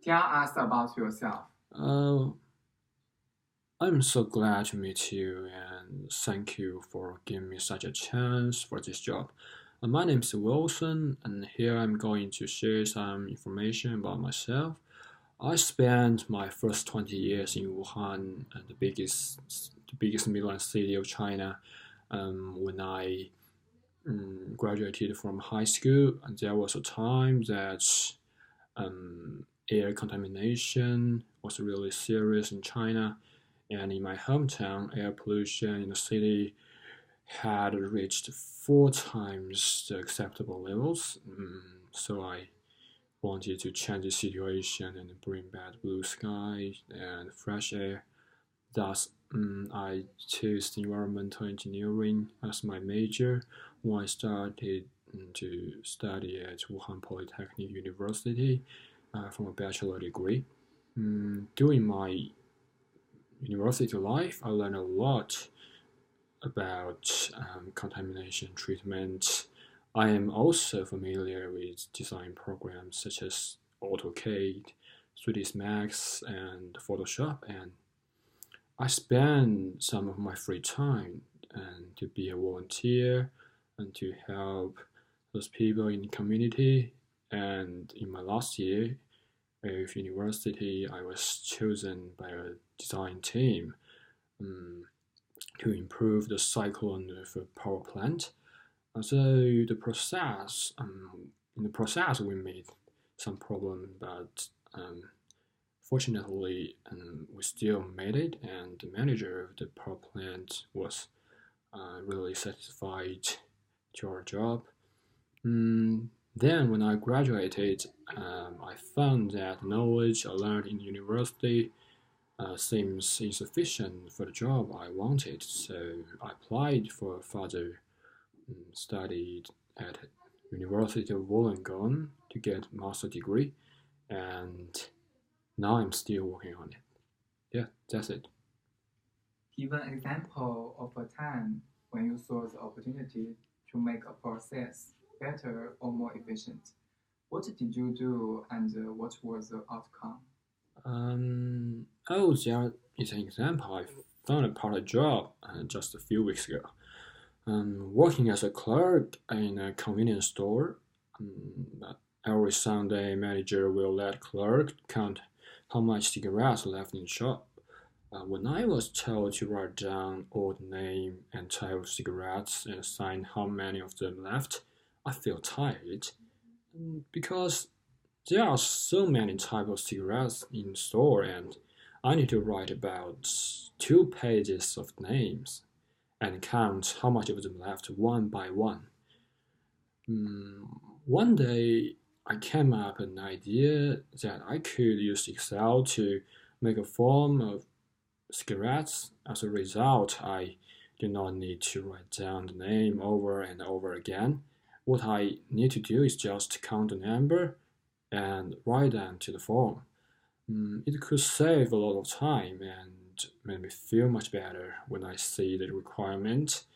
Tell us about yourself. Uh, I'm so glad to meet you and thank you for giving me such a chance for this job. My name is Wilson, and here I'm going to share some information about myself. I spent my first 20 years in Wuhan, the biggest Midland city of China. When I graduated from high school, and there was a time that air contamination was really serious in China, and in my hometown, air pollution in the city had reached 4 times the acceptable levels. So I wanted to change the situation and bring back blue sky and fresh air. Thus, I chose environmental engineering as my major when I started to study at Wuhan Polytechnic University from a bachelor degree. During my university life, I learned a lot about contamination treatment. I am also familiar with design programs such as AutoCAD, 3ds Max, and Photoshop, and I spend some of my free time to be a volunteer and to help those people in the community. And in my last year of university, I was chosen by a design team um, to improve the cyclone of a power plant. So in the process, we made some problem, but fortunately, we still made it, and the manager of the power plant was really satisfied to our job. Then, when I graduated, I found that knowledge I learned in university seems insufficient for the job I wanted, so I applied for further studied at University of Wollongong to get master degree, and now I'm still working on it. Yeah, that's it. Give an example of a time when you saw the opportunity to make a process better or more efficient. What did you do and what was the outcome? Oh, there is an example. I found a part job just a few weeks ago. Working as a clerk in a convenience store. Every Sunday, manager will let clerk count how much cigarettes left in the shop. When I was told to write down all the name and type of cigarettes and sign how many of them left, I felt tired because there are so many types of cigarettes in the store, and I need to write about 2 pages of names and count how much of them left one by one. One day, I came up with an idea that I could use Excel to make a form of cigarettes. As a result, I do not need to write down the name over and over again. What I need to do is just count the number and write them to the form. It could save a lot of time and made me feel much better when I see the requirement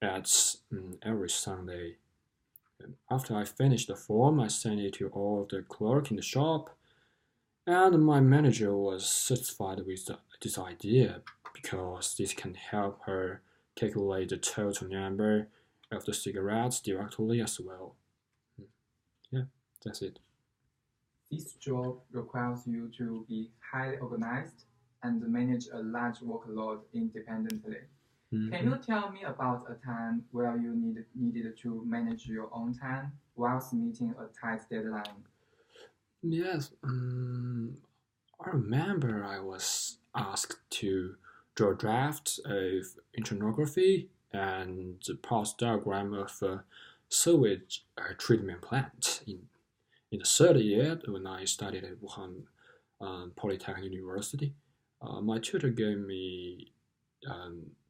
at every Sunday. After I finished the form, I sent it to all of the clerk in the shop, and my manager was satisfied with this idea because this can help her calculate the total number of the cigarettes directly as well. Yeah, that's it. This job requires you to be highly organized and manage a large workload independently. Can you Mhm. tell me about a time where you needed to manage your own time whilst meeting a tight deadline? Yes, I remember I was asked to draw a draft of internography and the pulse diagram of a sewage treatment plant in the third year when I studied at Wuhan Polytechnic University. My tutor gave me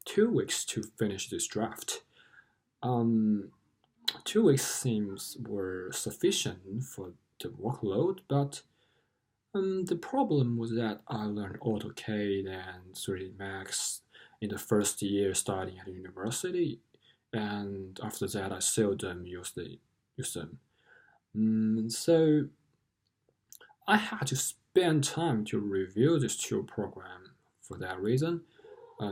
2 weeks to finish this draft. Um, 2 weeks seems were sufficient for the workload, but the problem was that I learned AutoCAD and 3D Max in the first year studying at university, and after that I seldom use them. So I had to spend time to review this two program. For that reason,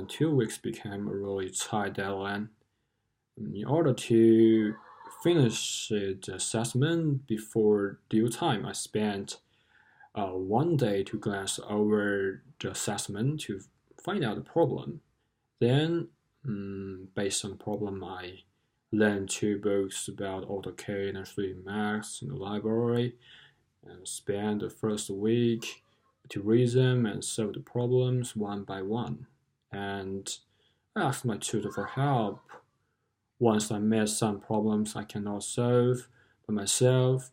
2 weeks became a really tight deadline. In order to finish the assessment before due time, I spent one day to glance over the assessment to find out the problem. Then, based on the problem, I learned 2 books about AutoCAD and 3D Max in the library and spent the first week to read them and solve the problems one by one. And I asked my tutor for help. Once I met some problems I cannot solve by myself,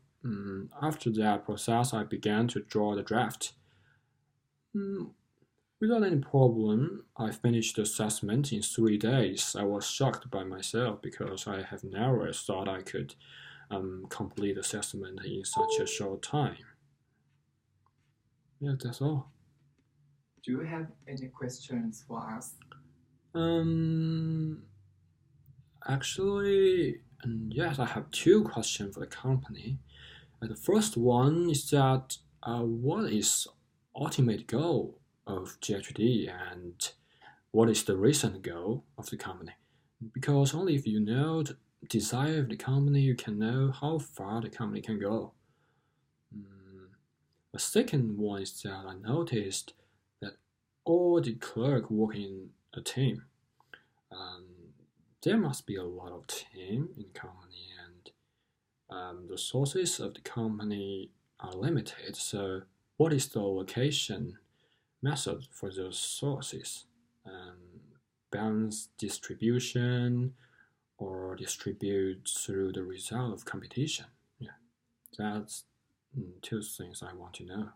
after that process, I began to draw the draft. Mm, Without any problem, I finished the assessment in 3 days. I was shocked by myself because I have never thought I could complete the assessment in such a short time. Yeah, that's all. Do you have any questions for us? Um, Actually, yes, I have 2 questions for the company. The first one is that what is ultimate goal of GHD and what is the recent goal of the company? Because only if you know the desire of the company, you can know how far the company can go. The second one is that I noticed that all the clerks work in a team. Um, there must be a lot of team in the company, and the sources of the company are limited. So, what is the allocation method for those sources? Balance distribution or distribute through the result of competition? Yeah, that's 2 things I want to know.